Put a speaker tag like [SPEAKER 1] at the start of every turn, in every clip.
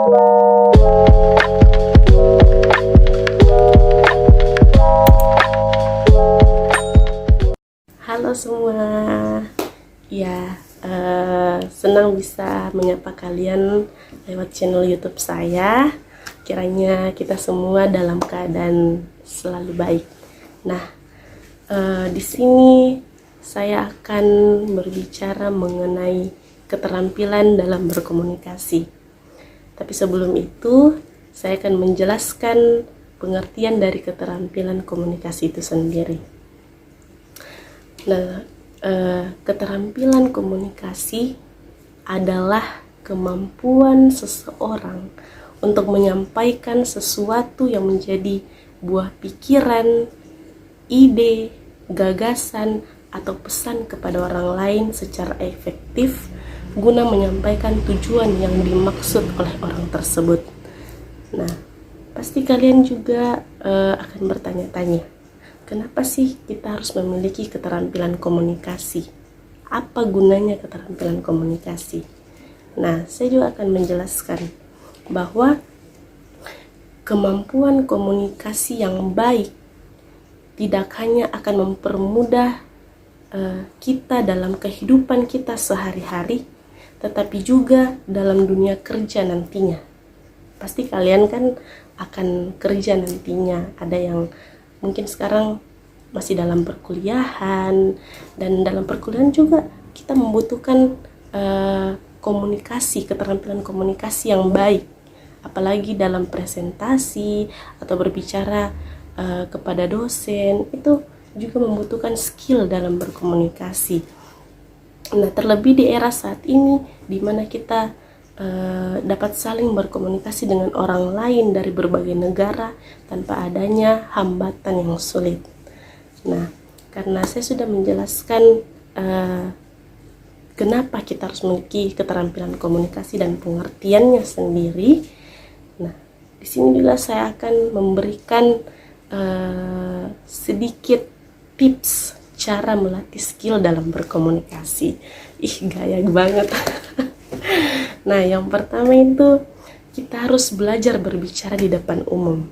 [SPEAKER 1] Halo semua, ya senang bisa menyapa kalian lewat channel YouTube saya. Kiranya kita semua dalam keadaan selalu baik. Nah, di sini saya akan berbicara mengenai keterampilan dalam berkomunikasi. Tapi sebelum itu, saya akan menjelaskan pengertian dari keterampilan komunikasi itu sendiri. Nah, keterampilan komunikasi adalah kemampuan seseorang untuk menyampaikan sesuatu yang menjadi buah pikiran, ide, gagasan, atau pesan kepada orang lain secara efektif guna menyampaikan tujuan yang dimaksud oleh orang tersebut. Nah, pasti kalian juga akan bertanya-tanya, kenapa sih kita harus memiliki keterampilan komunikasi? Apa gunanya keterampilan komunikasi? Nah, saya juga akan menjelaskan bahwa kemampuan komunikasi yang baik tidak hanya akan mempermudah kita dalam kehidupan kita sehari-hari, tetapi juga dalam dunia kerja nantinya. Pasti kalian kan akan kerja nantinya. Ada yang mungkin sekarang masih dalam perkuliahan, dan dalam perkuliahan juga kita membutuhkan komunikasi, keterampilan komunikasi yang baik, apalagi dalam presentasi atau berbicara kepada dosen. Itu juga membutuhkan skill dalam berkomunikasi. Nah, terlebih di era saat ini di mana kita dapat saling berkomunikasi dengan orang lain dari berbagai negara tanpa adanya hambatan yang sulit. Nah, karena saya sudah menjelaskan kenapa kita harus memiliki keterampilan komunikasi dan pengertiannya sendiri. Nah, di sini juga saya akan memberikan sedikit tips cara melatih skill dalam berkomunikasi. Gaya banget. Nah, yang pertama itu kita harus belajar berbicara di depan umum.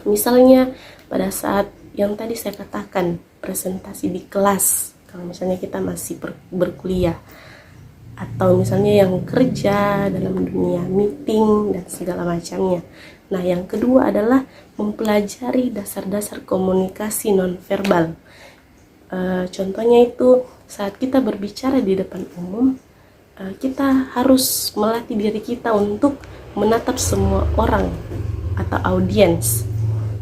[SPEAKER 1] Misalnya pada saat yang tadi saya katakan, presentasi di kelas, kalau misalnya kita masih berkuliah, atau misalnya yang kerja dalam dunia meeting dan segala macamnya. Nah, yang kedua adalah mempelajari dasar-dasar komunikasi nonverbal. Contohnya itu saat kita berbicara di depan umum, kita harus melatih diri kita untuk menatap semua orang atau audiens.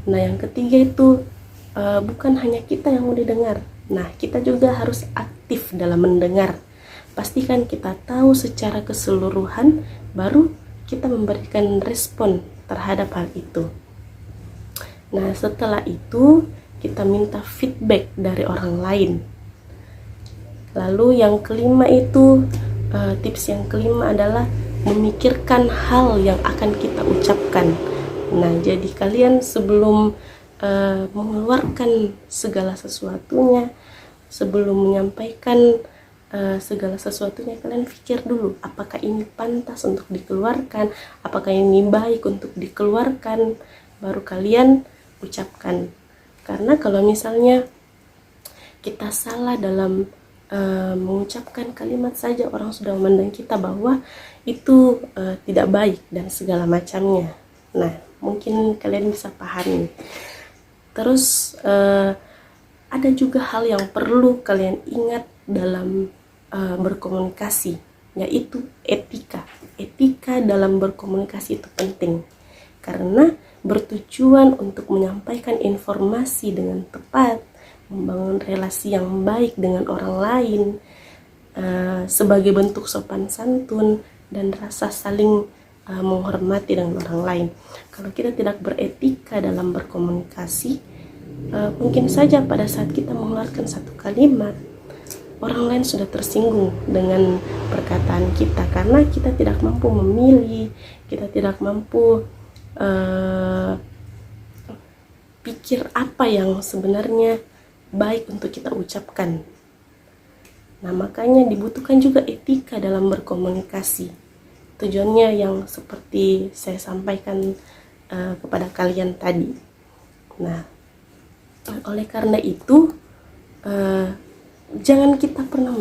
[SPEAKER 1] Nah, yang ketiga itu bukan hanya kita yang mau didengar. Nah, kita juga harus aktif dalam mendengar. Pastikan kita tahu secara keseluruhan, baru kita memberikan respon terhadap hal itu. Nah, setelah itu kita minta feedback dari orang lain. Lalu yang kelima itu, tips yang kelima adalah memikirkan hal yang akan kita ucapkan. Nah, jadi kalian sebelum mengeluarkan segala sesuatunya, sebelum menyampaikan segala sesuatunya, kalian pikir dulu, apakah ini pantas untuk dikeluarkan, apakah ini baik untuk dikeluarkan, baru kalian ucapkan. Karena kalau misalnya kita salah dalam mengucapkan kalimat saja, orang sudah memandang kita bahwa itu tidak baik dan segala macamnya. Nah, mungkin kalian bisa pahami. Terus ada juga hal yang perlu kalian ingat dalam berkomunikasi, yaitu etika. Etika dalam berkomunikasi itu penting, karena bertujuan untuk menyampaikan informasi dengan tepat, membangun relasi yang baik dengan orang lain, sebagai bentuk sopan santun dan rasa saling menghormati dengan orang lain. Kalau kita tidak beretika dalam berkomunikasi, mungkin saja pada saat kita mengeluarkan satu kalimat, orang lain sudah tersinggung dengan perkataan kita, karena kita tidak mampu memilih, kita tidak mampu pikir apa yang sebenarnya baik untuk kita ucapkan. Nah, makanya dibutuhkan juga etika dalam berkomunikasi. tujuannya yang seperti saya sampaikan kepada kalian tadi. Nah, oleh karena itu jangan kita pernah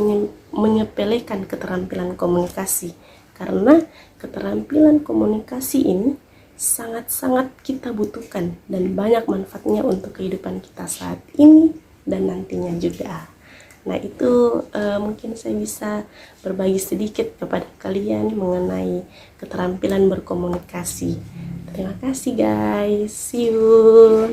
[SPEAKER 1] menyepelekan keterampilan komunikasi, karena keterampilan komunikasi ini sangat-sangat kita butuhkan dan banyak manfaatnya untuk kehidupan kita saat ini dan nantinya juga. Nah, itu mungkin saya bisa berbagi sedikit kepada kalian mengenai keterampilan berkomunikasi. Terima kasih guys, see you.